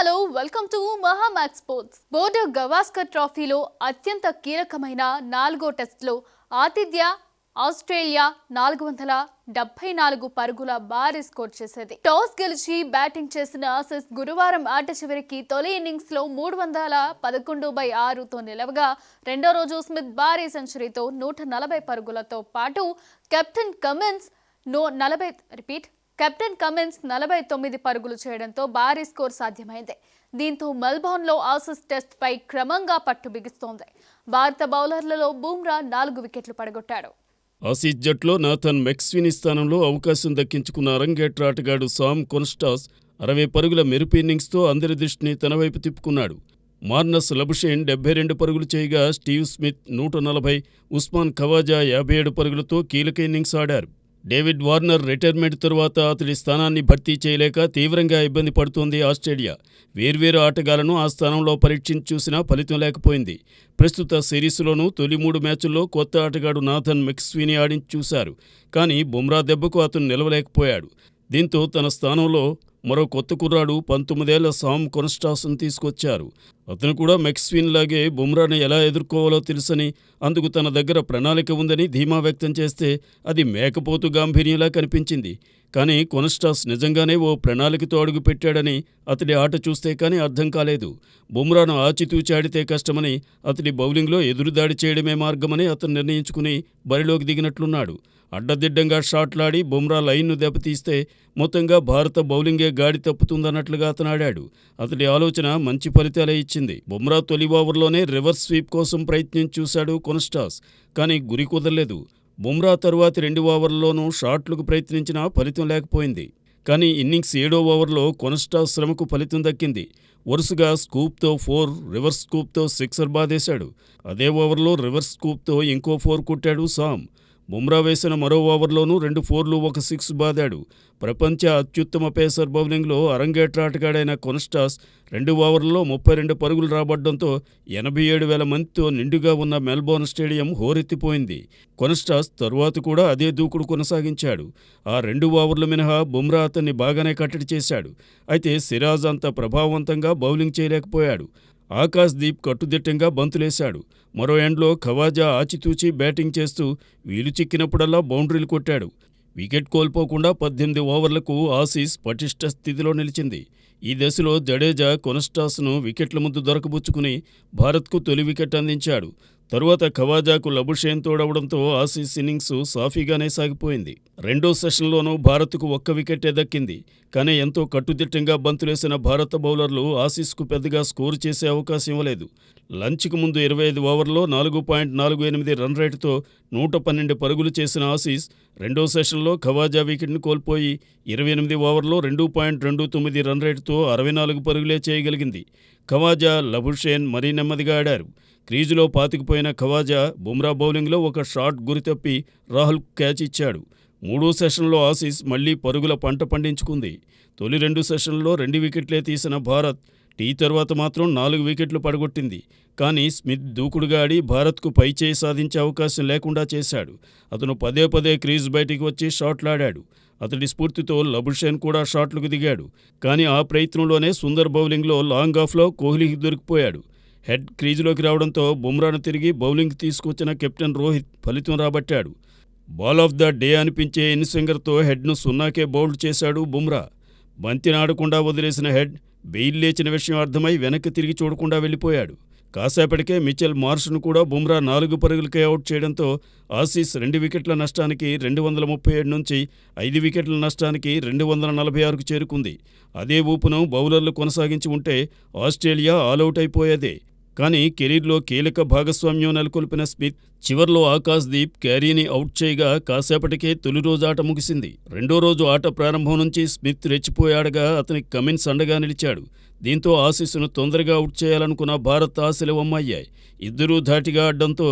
Hello welcome to Mahamax sports. Border Gavaskar ట్రోఫీలో అత్యంత కీలకమైన 4వ టెస్టులో ఆతిథ్య ఆస్ట్రేలియా 474 పరుగుల భారీ స్కోర్ చేసేది. టాస్ గెలిచి బ్యాటింగ్ చేసిన ఆసీస్ గురువారం ఆట చివరికి తొలి ఇన్నింగ్స్ లో 311/6తో నిలవగా రెండో రోజు స్మిత్ భారీ సెంచరీతో 140 పరుగులతో పాటు కెప్టెన్ కమిన్స్ 49 పరుగులు చేయడంతో భారీ స్కోర్ సాధ్యమైంది. దీంతో మెల్బోర్న్లో ఆసీస్ టెస్ట్ పై క్రమంగా పట్టు బిగిస్తోంది. భారత బౌలర్లలో బుమ్రా 4 వికెట్లు పడగొట్టాడు. ఆసీస్ జట్లో నాథన్ మెక్స్వీని స్థానంలో అవకాశం దక్కించుకున్న అరంగేట్ర ఆటగాడు సామ్ కొన్స్టాస్ 60 పరుగుల మెరుపు ఇన్నింగ్స్తో అందరి దృష్టిని తన వైపు తిప్పుకున్నాడు. మార్నస్ లబుషేన్ 72 పరుగులు చేయగా స్టీవ్ స్మిత్ 140, ఉస్మాన్ ఖవాజా 57 పరుగులతో కీలక ఇన్నింగ్స్ ఆడారు. డేవిడ్ వార్నర్ రిటైర్మెంట్ తరువాత అతడి స్థానాన్ని భర్తీ చేయలేక తీవ్రంగా ఇబ్బంది పడుతోంది ఆస్ట్రేలియా. వేర్వేరు ఆటగాళ్లను ఆ స్థానంలో పరీక్షించి చూసినా ఫలితం లేకపోయింది. ప్రస్తుత సిరీస్లోనూ తొలి 3 మ్యాచుల్లో కొత్త ఆటగాడు నాథన్ మెక్స్వీని ఆడించి చూశారు. కానీ బుమ్రా దెబ్బకు అతను నిలవలేకపోయాడు. దీంతో తన స్థానంలో మరో కొత్త కుర్రాడు 19 ఏళ్ల సామ్ కొన్స్టాస్ను తీసుకొచ్చారు. అతను కూడా మెక్స్వీన్ లాగే బుమ్రాను ఎలా ఎదుర్కోవాలో తెలుసని, అందుకు తన దగ్గర ప్రణాళిక ఉందని ధీమా వ్యక్తం చేస్తే అది మేకపోతు గాంభీర్యంలా కనిపించింది. కానీ కొన్స్టాస్ నిజంగానే ఓ ప్రణాళికతో అడుగుపెట్టాడని అతడి ఆట చూస్తే కానీ అర్థం కాలేదు. బుమ్రాను ఆచితూచి ఆడితే కష్టమని, అతడి బౌలింగ్లో ఎదురుదాడి చేయడమే మార్గమని అతను నిర్ణయించుకుని బరిలోకి దిగినట్లున్నాడు. అడ్డదిడ్డంగా షాట్లాడి బుమ్రా లైన్ను దెబ్బతీస్తే మొత్తంగా భారత బౌలింగే గాడి తప్పుతుందన్నట్లుగా అతను ఆడాడు. అతడి ఆలోచన మంచి ఫలితాలే ఇచ్చింది. బుమ్రా తొలి ఓవర్లోనే రివర్స్ స్వీప్ కోసం ప్రయత్నించి చూశాడు కొన్స్టాస్, కానీ గురి కుదరలేదు. బుమ్రా తరువాతి 2 ఓవర్లలోనూ షాట్లకు ప్రయత్నించినా ఫలితం లేకపోయింది. కానీ ఇన్నింగ్స్ 7వ ఓవర్లో కొన్స్టాస్ శ్రమకు ఫలితం దక్కింది. వరుసగా స్కూప్తో 4, రివర్స్ స్కూప్తో 6 బాదేశాడు. అదే ఓవర్లో రివర్స్ స్కూప్తో ఇంకో 4 కొట్టాడు సామ్. బుమ్రా వేసిన మరో ఓవర్లోనూ 2 4లు 1 6 బాదాడు. ప్రపంచ అత్యుత్తమ పేసర్ బౌలింగ్లో అరంగేట్ర ఆటగాడైన కొన్స్టాస్ 2 ఓవర్లలో 32 పరుగులు రాబడ్డంతో 87,000 మందితో నిండుగా ఉన్న మెల్బోర్న్ స్టేడియం హోరెత్తిపోయింది. కొన్స్టాస్ తరువాత కూడా అదే దూకుడు కొనసాగించాడు. ఆ 2 ఓవర్లు మినహా బుమ్రా అతన్ని బాగానే కట్టడి చేశాడు. అయితే సిరాజ్ అంత ప్రభావవంతంగా బౌలింగ్ చేయలేకపోయాడు. ఆకాశ్ దీప్ కట్టుదిట్టంగా బంతులేశాడు. మరో ఎండ్లో ఖవాజా ఆచితూచి బ్యాటింగ్ చేస్తూ వీలు చిక్కినప్పుడల్లా బౌండరీలు కొట్టాడు. వికెట్ కోల్పోకుండా 18 ఓవర్లకు ఆసీస్ పటిష్ట స్థితిలో నిలిచింది. ఈ దశలో జడేజా కొన్స్టాస్ను వికెట్ల ముందు దొరకబుచ్చుకుని భారత్కు తొలి వికెట్ అందించాడు. తరువాత ఖవాజాకు లబుషేన్ తోడవడంతో ఆసీస్ ఇన్నింగ్స్ సాఫీగానే సాగిపోయింది. రెండో సెషన్లోనూ భారత్కు 1 వికెట్టే దక్కింది. కానీ ఎంతో కట్టుదిట్టంగా బంతులేసిన భారత బౌలర్లు ఆసీస్కు పెద్దగా స్కోరు చేసే అవకాశం ఇవ్వలేదు. లంచ్కు ముందు 25 ఓవర్లో 4.48 రన్ రేటుతో 112 పరుగులు చేసిన ఆసీస్ రెండో సెషన్లో ఖవాజా వికెట్ను కోల్పోయి 28 ఓవర్లో 2.29 రన్ రేటుతో 64 పరుగులే చేయగలిగింది. ఖవాజా, లబుషేన్ మరీ నెమ్మదిగా ఆడారు. క్రీజులో పాతుకుపోయిన ఖవాజా బుమ్రా బౌలింగ్లో ఒక షాట్ గురితప్పి రాహుల్ క్యాచ్ ఇచ్చాడు. 3వ సెషన్లో ఆసీస్ మళ్లీ పరుగుల పంట పండించుకుంది. తొలి 2 సెషన్లలో 2 వికెట్లే తీసిన భారత్ టీ తర్వాత మాత్రం 4 వికెట్లు పడగొట్టింది. కానీ స్మిత్ దూకుడుగా ఆడి భారత్కు పైచేయి సాధించే అవకాశం లేకుండా చేశాడు. అతను పదే క్రీజ్ బయటికి వచ్చి షాట్లాడాడు. అతడి స్ఫూర్తితో లబుషేన్ కూడా షాట్లకు దిగాడు. కానీ ఆ ప్రయత్నంలోనే సుందర్ బౌలింగ్లో లాంగ్ ఆఫ్లో కోహ్లీకి దొరికిపోయాడు. హెడ్ క్రీజులోకి రావడంతో బుమ్రాను తిరిగి బౌలింగ్ తీసుకొచ్చిన కెప్టెన్ రోహిత్ ఫలితం రాబట్టాడు. బాల్ ఆఫ్ ద డే అనిపించే ఇన్స్వింగర్తో హెడ్ను 0కే బౌల్డ్ చేశాడు బుమ్రా. బంతిని ఆడకుండా వదిలేసిన హెడ్ బెయిల్ లేచిన విషయం అర్థమై వెనక్కి తిరిగి చూడకుండా వెళ్ళిపోయాడు. కాసేపటికే మిచెల్ మార్ష్ను కూడా బుమ్రా 4 పరుగులకే అవుట్ చేయడంతో ఆసీస్ 2 వికెట్ల నష్టానికి 237 నుంచి 5 వికెట్ల నష్టానికి 246కు చేరుకుంది. అదే ఊపును బౌలర్లు కొనసాగించి ఉంటే ఆస్ట్రేలియా ఆలౌట్ అయిపోయేదే. కానీ కెరీర్లో కీలక భాగస్వామ్యం నెలకొల్పిన స్మిత్ చివర్లో ఆకాశ్ దీప్ క్యారీని అవుట్ చేయగా కాసేపటికే తొలి రోజు ఆట ముగిసింది. రెండో రోజు ఆట ప్రారంభం నుంచి స్మిత్ రెచ్చిపోయాడగా అతనికి కమిన్స్ అండగా నిలిచాడు. దీంతో ఆసీస్ను తొందరగా అవుట్ చేయాలనుకున్న భారత్ ఆశలు వమ్మయ్యాయి. ఇద్దరూ ధాటిగా ఆడడంతో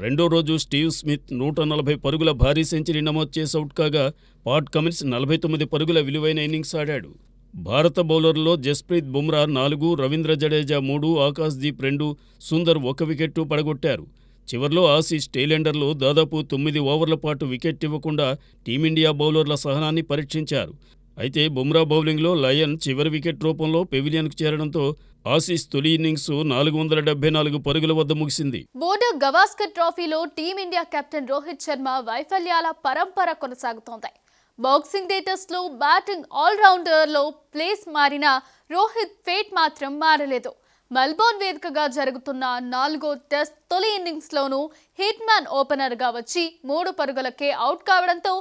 రెండో రోజు స్టీవ్ స్మిత్ 140 పరుగుల భారీ సెంచరీ నమోదు చేసి అవుట్ కాగా పాట్ కమిన్స్ 49 పరుగుల విలువైన ఇన్నింగ్స్ ఆడాడు. భారత బౌలర్లలో జస్ప్రీత్ బుమ్రా 4, రవీంద్ర జడేజా 3, ఆకాశ్ దీప్ 2, సుందర్ 1 వికెట్టు పడగొట్టారు. చివర్లో ఆసీస్ టెయిలెండర్లు దాదాపు 9 ఓవర్ల పాటు వికెట్ ఇవ్వకుండా టీమిండియా బౌలర్ల సహనాన్ని పరీక్షించారు. అయితే బుమ్రా బౌలింగ్లో లయన్ చివరి వికెట్ రూపంలో పెవిలియన్కు చేరడంతో ఆసీస్ తొలి ఇన్నింగ్స్ 474 పరుగుల వద్ద ముగిసింది. బోర్డర్ గవాస్కర్ ట్రోఫీలో టీమిండియా కెప్టెన్ రోహిత్ శర్మ వైఫల్యాల పరంపర కొనసాగుతోంది. బాక్సింగ్ డే టెస్ట్లో బ్యాటింగ్ ఆల్రౌండర్లో ప్లేస్ మారిన రోహిత్ ఫేట్ మాత్రం మారలేదు. మెల్బోర్న్ వేదికగా జరుగుతున్న 4వ టెస్ట్ తొలి ఇన్నింగ్స్లోనూ హిట్ మ్యాన్ ఓపెనర్గా వచ్చి 3 పరుగులకే అవుట్ కావడంతో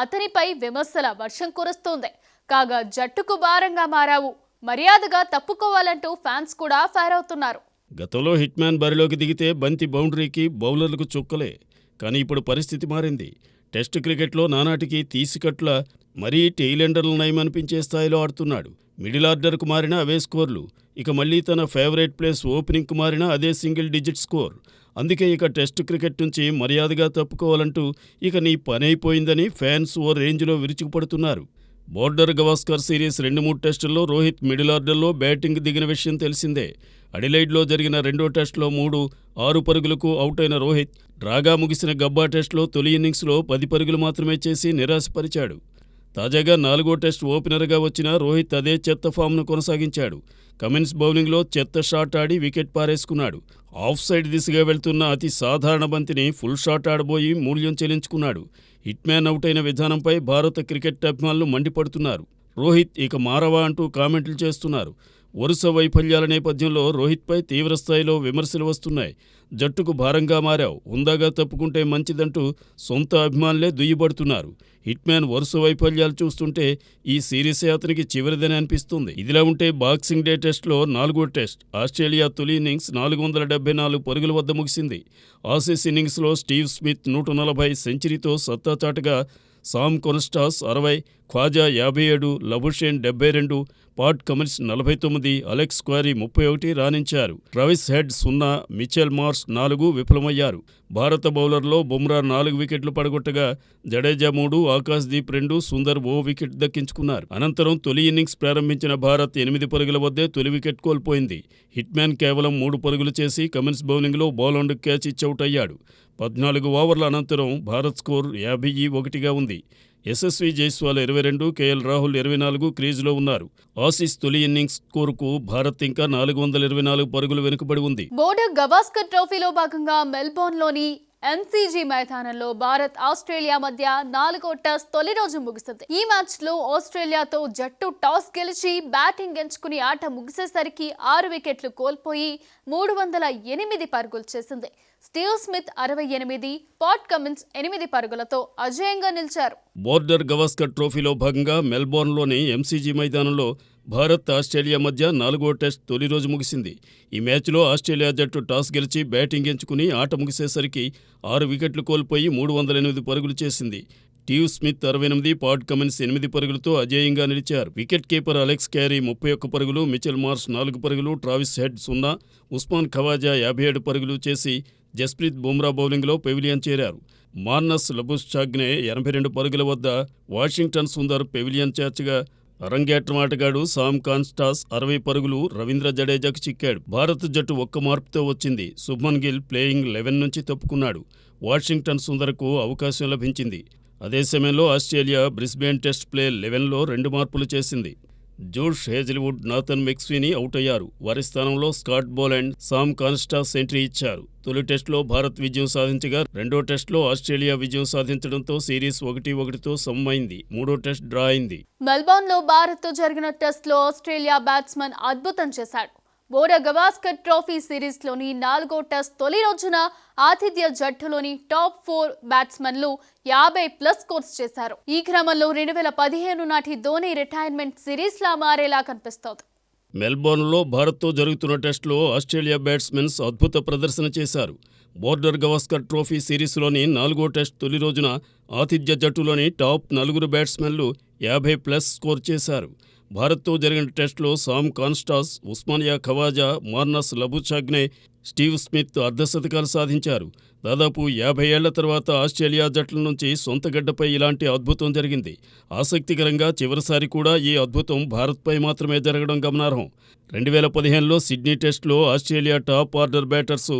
అతనిపై విమర్శల వర్షం కురుస్తోంది. కాగా జట్టుకు భారంగా మారావు, మర్యాదగా తప్పుకోవాలంటూ ఫ్యాన్స్ కూడా ఫైర్ అవుతున్నారు. గతంలో హిట్ మ్యాన్ బరిలోకి దిగితే బంతి బౌండరీకి బౌలర్లకు చుక్కలే. కానీ ఇప్పుడు పరిస్థితి మారింది. టెస్టు క్రికెట్లో నానాటికి తీసికట్ల మరీ టెయిలెండర్లు నయమనిపించే స్థాయిలో ఆడుతున్నాడు. మిడిల్ ఆర్డర్కు మారినా అవే స్కోర్లు. ఇక మళ్లీ తన ఫేవరెట్ ప్లేస్ ఓపెనింగ్కు మారినా అదే సింగిల్ డిజిట్ స్కోర్. అందుకే ఇక టెస్టు క్రికెట్ నుంచి మర్యాదగా తప్పుకోవాలంటూ ఇక నీ పనైపోయిందని ఫ్యాన్స్ ఓ రేంజ్లో విరుచుకుపడుతున్నారు. బోర్డర్ గవాస్కర్ సిరీస్ 2-3 టెస్టుల్లో రోహిత్ మిడిల్ ఆర్డర్లో బ్యాటింగ్ దిగిన విషయం తెలిసిందే. అడిలైడ్లో జరిగిన 2వ టెస్టులో 6 పరుగులకు అవుట్ అయిన రోహిత్ డ్రాగా ముగిసిన గబ్బా టెస్టులో తొలి ఇన్నింగ్స్లో 10 పరుగులు మాత్రమే చేసి నిరాశపరిచాడు. తాజాగా 4వ టెస్ట్ ఓపెనర్గా వచ్చిన రోహిత్ అదే చెత్త ఫామ్ను కొనసాగించాడు. కమిన్స్ బౌలింగ్లో చెత్త షాట్ ఆడి వికెట్ పారేసుకున్నాడు. ఆఫ్ సైడ్ దిశగా వెళ్తున్న అతి సాధారణ బంతిని ఫుల్ షాట్ ఆడబోయి మూల్యం చెల్లించుకున్నాడు. హిట్ మ్యాన్ అవుట్ అయిన విధానంపై భారత క్రికెట్ అభిమానులు మండిపడుతున్నారు. రోహిత్ ఇక మారవా అంటూ కామెంట్లు చేస్తున్నారు. వరుస వైఫల్యాల నేపథ్యంలో రోహిత్పై తీవ్రస్థాయిలో విమర్శలు వస్తున్నాయి. జట్టుకు భారంగా మారావు, హుందాగా తప్పుకుంటే మంచిదంటూ సొంత అభిమానులే దుయ్యబడుతున్నారు. హిట్ మ్యాన్ వరుస వైఫల్యాలు చూస్తుంటే ఈ సిరీసే అతనికి చివరిదని అనిపిస్తుంది. ఇదిలా ఉంటే బాక్సింగ్ డే టెస్ట్లో 4వ టెస్ట్ ఆస్ట్రేలియా తొలి ఇన్నింగ్స్ 474 పరుగుల వద్ద ముగిసింది. ఆసీస్ ఇన్నింగ్స్లో స్టీవ్ స్మిత్ 140 సెంచరీతో సత్తా చాటగా Sam Konstas 60, Khawaja 57, Labuschagne 72, Pat Cummins 49, Alex Carey 31 రాణించారు. ట్రావిస్ హెడ్ 0, మిచెల్ మార్ష్ 4 విఫలమయ్యారు. భారత బౌలర్లో బుమ్రా 4 వికెట్లు పడగొట్టగా జడేజా 3, ఆకాశ్దీప్ 2, సుందర్ ఓ వికెట్ దక్కించుకున్నారు. అనంతరం తొలి ఇన్నింగ్స్ ప్రారంభించిన భారత్ 8 పరుగుల వద్దే తొలి వికెట్ కోల్పోయింది. హిట్ మ్యాన్ కేవలం 3 పరుగులు చేసి కమిన్స్ బౌలింగ్లో బౌల్ క్యాచ్ ఇచ్చి అవుట్ అయ్యాడు. 14 ఓవర్ల అనంతరం భారత్ స్కోర్ 51గా ఉంది. యశస్వి జైస్వాల్ 22, కేఎల్ రాహుల్ 24 క్రీజులో ఉన్నారు. ఆసీస్ తొలి ఇన్నింగ్స్ స్కోరుకు భారత్ ఇంకా 424 పరుగులు వెనుకబడి ఉంది. బోర్డర్ గవాస్కర్ ట్రోఫీలో భాగంగా మెల్బోర్న్లోని ఎంసీజీ మైదానంలో భారత్ ఆస్ట్రేలియా మధ్య 4వ టెస్ట్ తొలి రోజు ముగిసింది. ఈ మ్యాచ్లో ఆస్ట్రేలియాతో జట్టు టాస్ గెలిచి బ్యాటింగ్ ఎంచుకుని ఆట ముగిసేసరికి 6 వికెట్లు కోల్పోయి 308 పరుగులు చేసింది. స్టీవ్ స్మిత్ 68, పాట్ కమిన్స్ 8 పరుగులతో అజేయంగా నిలిచారు. బోర్డర్ గవాస్కర్ ట్రోఫీలో భాగంగా మెల్బోర్న్లోని ఎంసీజీ మైదానంలో భారత్ ఆస్ట్రేలియా మధ్య 4వ టెస్ట్ తొలి రోజు ముగిసింది. ఈ మ్యాచ్లో ఆస్ట్రేలియా జట్టు టాస్ గెలిచి బ్యాటింగ్ ఎంచుకుని ఆట ముగిసేసరికి 6 వికెట్లు కోల్పోయి 308 పరుగులు చేసింది. స్టీవ్ స్మిత్ 68, పాట్ కమిన్స్ 8 పరుగులతో అజేయంగా నిలిచారు. వికెట్ కీపర్ అలెక్స్ క్యారీ 31 పరుగులు, మిచెల్ మార్ష్ 4 పరుగులు, ట్రావిస్ హెడ్ 0, ఉస్మాన్ ఖవాజా 57 పరుగులు చేసి జస్ప్రీత్ బుమ్రా బౌలింగ్లో పెవిలియన్ చేరారు. మార్నస్ లబుషాగ్నే 82 పరుగుల వద్ద వాషింగ్టన్ సుందర్ పెవిలియన్ చేర్చగా అరంగేట్రం ఆటగాడు సామ్ కాన్స్టాస్ 60 పరుగులు రవీంద్ర జడేజాకు చిక్కాడు. భారత జట్టు ఒక్క మార్పుతో వచ్చింది. శుభ్మన్ గిల్ ప్లేయింగ్ 11 నుంచి తప్పుకున్నాడు. వాషింగ్టన్ సుందర్కు అవకాశం లభించింది. అదే సమయంలో ఆస్ట్రేలియా బ్రిస్బేన్ టెస్ట్ ప్లే 11లో 2 మార్పులు చేసింది. జోష్ హేజిల్వుడ్, నాథన్ మెక్స్వీనీ అవుట్ అయ్యారు. వారి స్థానంలో Scott Boland, Sam Konstas entry ఇచ్చారు. తొలి టెస్టులో భారత్ విజయం సాధించగా 2వ టెస్టులో ఆస్ట్రేలియా విజయం సాధించడంతో సిరీస్ 1-1తో సమమైంది. 3వ టెస్ట్ డ్రా అయింది. మెల్బోర్న్లో భారత్తో జరిగిన టెస్ట్లో ఆస్ట్రేలియా బ్యాట్స్మన్ అద్భుతం చేశాడు. బోర్డర్ గవాస్కర్ ట్రోఫీ సిరీస్లోని 4వ టెస్ట్ తొలి రోజున ఆతిథ్య జట్టులోని టాప్ 4 బ్యాట్స్మెన్లు 50+ స్కోర్స్ చేశారు. ఈ క్రమంలో 2015 నాటి ధోనీ రిటైర్మెంట్ సిరీస్లా మారేలా కనిపిస్తోంది. మెల్బోర్న్లో భారత్తో జరుగుతున్న టెస్టులో ఆస్ట్రేలియా బ్యాట్స్మెన్స్ అద్భుత ప్రదర్శన చేశారు. బోర్డర్ గవాస్కర్ ట్రోఫీ సిరీస్లోని 4వ టెస్ట్ తొలి రోజున ఆతిథ్య జట్టులోని టాప్ 4 బ్యాట్స్మెన్లు 50+ స్కోర్ చేశారు. భారత్తో జరిగిన టెస్టులో Sam Konstas, Usman Khawaja, Marnus Labuschagne, Steve Smith అర్ధశతకాలు సాధించారు. దాదాపు 50 ఏళ్ల తర్వాత ఆస్ట్రేలియా జట్ల నుంచి సొంత గడ్డపై ఇలాంటి అద్భుతం జరిగింది. ఆసక్తికరంగా చివరిసారి కూడా ఈ అద్భుతం భారత్పై మాత్రమే జరగడం గమనార్హం. 2015లో సిడ్నీ టెస్టులో ఆస్ట్రేలియా టాప్ ఆర్డర్ బ్యాటర్సు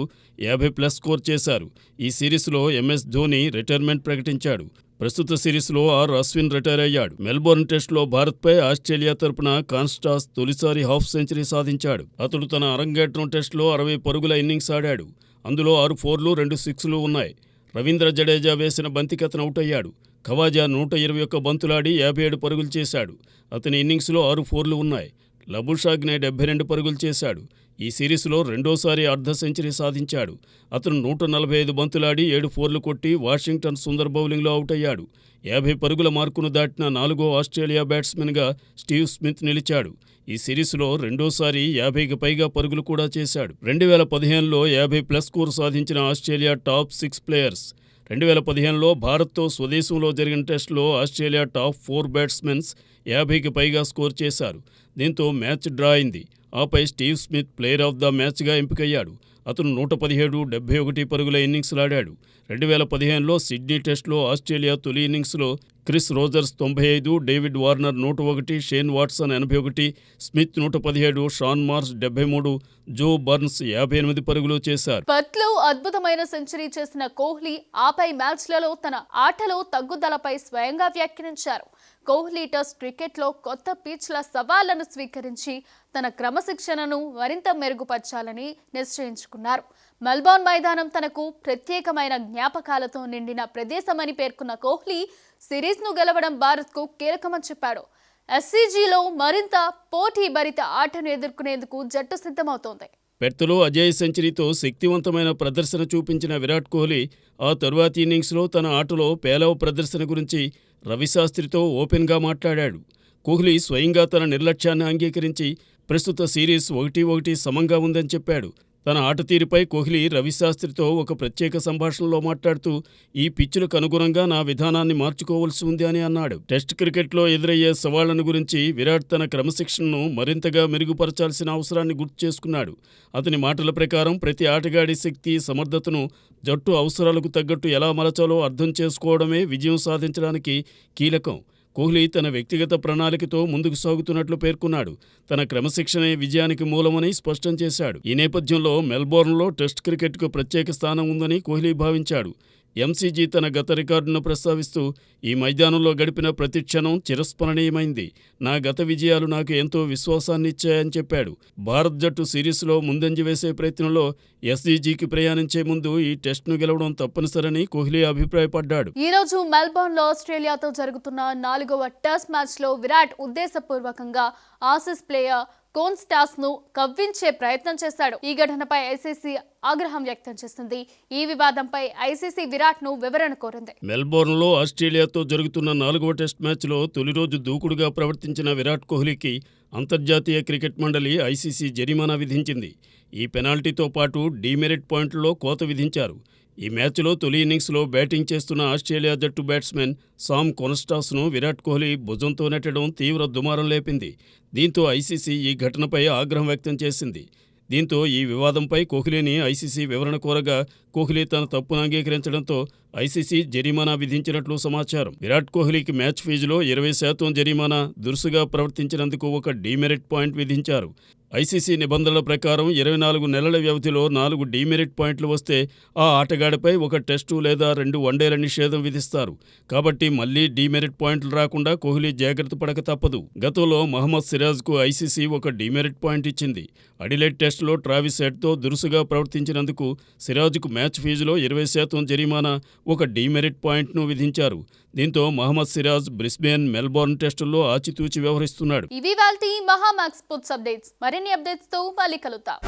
50+ స్కోర్ చేశారు. ఈ సిరీస్లో ఎంఎస్ ధోనీ రిటైర్మెంట్ ప్రకటించాడు. ప్రస్తుత సిరీస్లో అశ్విన్ రిటైర్ అయ్యాడు. మెల్బోర్న్ టెస్టులో భారత్పై ఆస్ట్రేలియా తరపున కాన్స్టాస్ తొలిసారి హాఫ్ సెంచరీ సాధించాడు. అతడు తన అరంగేట్రం టెస్టులో 60 పరుగుల ఇన్నింగ్స్ ఆడాడు. అందులో 6 4లు 2 6లు ఉన్నాయి. రవీంద్ర జడేజా వేసిన బంతికతను అవుట్ అయ్యాడు. ఖవాజా 121 బంతులాడి 57 పరుగులు చేశాడు. అతని ఇన్నింగ్స్లో 6 4లు ఉన్నాయి. లబుషాగ్నే 72 పరుగులు చేశాడు. ఈ సిరీస్లో రెండోసారి అర్ధ సెంచరీ సాధించాడు. అతను 145 బంతులాడి 7 4లు కొట్టి వాషింగ్టన్ సుందర్ బౌలింగ్లో అవుట్ అయ్యాడు. 50 పరుగుల మార్కును దాటిన 4వ ఆస్ట్రేలియా బ్యాట్స్మెన్గా స్టీవ్ స్మిత్ నిలిచాడు. ఈ సిరీస్లో రెండోసారి 50కి పైగా పరుగులు కూడా చేశాడు. 2015లో 50+ స్కోరు సాధించిన ఆస్ట్రేలియా టాప్ 6 ప్లేయర్స్. 2015లో భారత్తో స్వదేశంలో జరిగిన టెస్టులో ఆస్ట్రేలియా టాప్ 4 బ్యాట్స్మెన్స్ 50కి పైగా స్కోర్ చేశారు. దీంతో మ్యాచ్ డ్రా అయింది. ఆపై Steve Smith player of the మ్యాచ్గా ఎంపికయ్యాడు. అతను 117, 71 పరుగుల ఇన్నింగ్స్లాడాడు. 2015లో సిడ్నీ టెస్టులో ఆస్ట్రేలియా తొలి ఇన్నింగ్స్లో Chris Rogers 95, David Warner 101, Shane Watson 81, Smith 117, Shaun Marsh 73, Joe Burns 58 పరుగులు చేశారు. పర్త్లో అద్భుతమైన సెంచరీ చేసిన కోహ్లీ ఆపై మ్యాచ్లలో తన ఆటలో తగ్గుదలపై స్వయంగా వ్యాఖ్యానించారు. కోహ్లీ టెస్ట్ క్రికెట్లో కొత్త పిచ్ల సవాళ్లను స్వీకరించి తన క్రమశిక్షణను మరింత మెరుగుపరచాలని నిశ్చయించుకున్నారు. మెల్బోర్న్ మైదానం తనకు ప్రత్యేకమైన జ్ఞాపకాలతో నిండిన ప్రదేశమని పేర్కొన్న కోహ్లీ సిరీస్ను గెలవడం భారత్కు కీలకమని చెప్పాడు. ఎస్సీజీలో మరింత పోటీభరిత ఆటను ఎదుర్కొనేందుకు జట్టు సిద్ధమవుతోంది. పెర్త్లో అజేయ సెంచరీతో శక్తివంతమైన ప్రదర్శన చూపించిన విరాట్ కోహ్లీ ఆ తరువాతి ఇన్నింగ్స్లో తన ఆటలో పేలవ ప్రదర్శన గురించి రవిశాస్త్రితో ఓపెన్గా మాట్లాడాడు. కోహ్లీ స్వయంగా తన నిర్లక్ష్యాన్ని అంగీకరించి ప్రస్తుత సిరీస్ 1-1 సమంగా ఉందని చెప్పాడు. తన ఆట తీరుపై కోహ్లీ రవిశాస్త్రితో ఒక ప్రత్యేక సంభాషణలో మాట్లాడుతూ ఈ పిచ్చులకు అనుగుణంగా నా విధానాన్ని మార్చుకోవాల్సి ఉంది అని అన్నాడు. టెస్ట్ క్రికెట్లో ఎదురయ్యే సవాళ్లను గురించి విరాట్ తన క్రమశిక్షణను మరింతగా మెరుగుపరచాల్సిన అవసరాన్ని గుర్తు చేసుకున్నాడు. అతని మాటల ప్రకారం ప్రతి ఆటగాడి శక్తి, సమర్థతను జట్టు అవసరాలకు తగ్గట్టు ఎలా మలచాలో అర్థం చేసుకోవడమే విజయం సాధించడానికి కీలకం. కోహ్లీ తన వ్యక్తిగత ప్రణాళికతో ముందుకు సాగుతున్నట్లు పేర్కొన్నాడు. తన క్రమశిక్షణే విజయానికి మూలమని స్పష్టం చేశాడు. ఈ నేపథ్యంలో మెల్బోర్న్లో టెస్ట్ క్రికెట్కు ప్రత్యేక స్థానం ఉందని కోహ్లీ భావించాడు. ఎంసీజీ తన గత రికార్డును ప్రస్తావిస్తూ ఈ మైదానంలో గడిపిన ప్రతి క్షణం చిరస్మరణీయమైంది. నా గత విజయాలు నాకు ఎంతో విశ్వాసాన్ని ఇచ్చాయని చెప్పాడు. భారత్ జట్టు సిరీస్లో ముందంజ వేసే ప్రయత్నంలో ఎస్జీజీకి ప్రయాణించే ముందు ఈ టెస్ట్ను గెలవడం తప్పనిసరని కోహ్లీ అభిప్రాయపడ్డాడు. ఈ రోజు మెల్బోర్న్లో ఆస్ట్రేలియాతో జరుగుతున్న 4వ టెస్ట్ మ్యాచ్లో విరాట్ ఉద్దేశపూర్వకంగా ఆసీస్ ప్లేయర్ కోన్స్టాస్ ను కవ్వించే ప్రయత్నం చేశాడు. ఈ ఘటనపై ఐసీసీ ఆగ్రహం వ్యక్తం చేసింది. ఈ వివాదంపై ఐసీసీ విరాట్ ను వివరణ కోరింది. మెల్బోర్న్లో ఆస్ట్రేలియాతో జరుగుతున్న 4వ టెస్ట్ మ్యాచ్లో తొలి రోజు దూకుడుగా ప్రవర్తించిన విరాట్ కోహ్లీకి అంతర్జాతీయ క్రికెట్ మండలి ఐసీసీ జరిమానా విధించింది. ఈ పెనాల్టీతో పాటు డీమెరిట్ పాయింట్లలో కోత విధించారు. ఈ మ్యాచ్లో తొలి ఇన్నింగ్స్లో బ్యాటింగ్ చేస్తున్న ఆస్ట్రేలియా జట్టు బ్యాట్స్మెన్ సామ్ కొన్స్టాస్ను విరాట్ కోహ్లీ భుజంతో నెట్టడం తీవ్ర దుమారం లేపింది. దీంతో ఐసీసీ ఈ ఘటనపై ఆగ్రహం వ్యక్తం చేసింది. దీంతో ఈ వివాదంపై కోహ్లీని ఐసీసీ వివరణ కోరగా కోహ్లీ తన తప్పును అంగీకరించడంతో ఐసీసీ జరిమానా విధించినట్లు సమాచారం. విరాట్ కోహ్లీకి మ్యాచ్ ఫీజులో 20% జరిమానా, దురుసుగా ప్రవర్తించినందుకు ఒక డీమెరిట్ పాయింట్ విధించారు. ఐసీసీ నిబంధనల ప్రకారం 24 నెలల వ్యవధిలో 4 డీమెరిట్ పాయింట్లు వస్తే ఆ ఆటగాడిపై ఒక టెస్టు లేదా 2 వన్డేల నిషేధం విధిస్తారు. కాబట్టి మళ్లీ డీమెరిట్ పాయింట్లు రాకుండా కోహ్లీ జాగ్రత్త పడక తప్పదు. గతంలో మహమ్మద్ సిరాజ్కు ఐసీసీ ఒక డీమెరిట్ పాయింట్ ఇచ్చింది. అడిలైడ్ టెస్టులో ట్రావిస్ హెడ్తో దురుసుగా ప్రవర్తించినందుకు సిరాజ్కు మ్యాచ్ ఫీజులో 20% జరిమానా, ఒక డీమెరిట్ పాయింట్ను విధించారు. దీంతో మహమ్మద్ సిరాజ్ బ్రిస్బేన్, మెల్బోర్న్ టెస్టుల్లో ఆచితూచి వ్యవహరిస్తున్నాడు. ఇవి వాల్టి మహామాక్స్ స్పోర్ట్స్ అప్డేట్స్. మరిన్ని అప్డేట్స్ తో మళ్ళీ కలుద్దాం.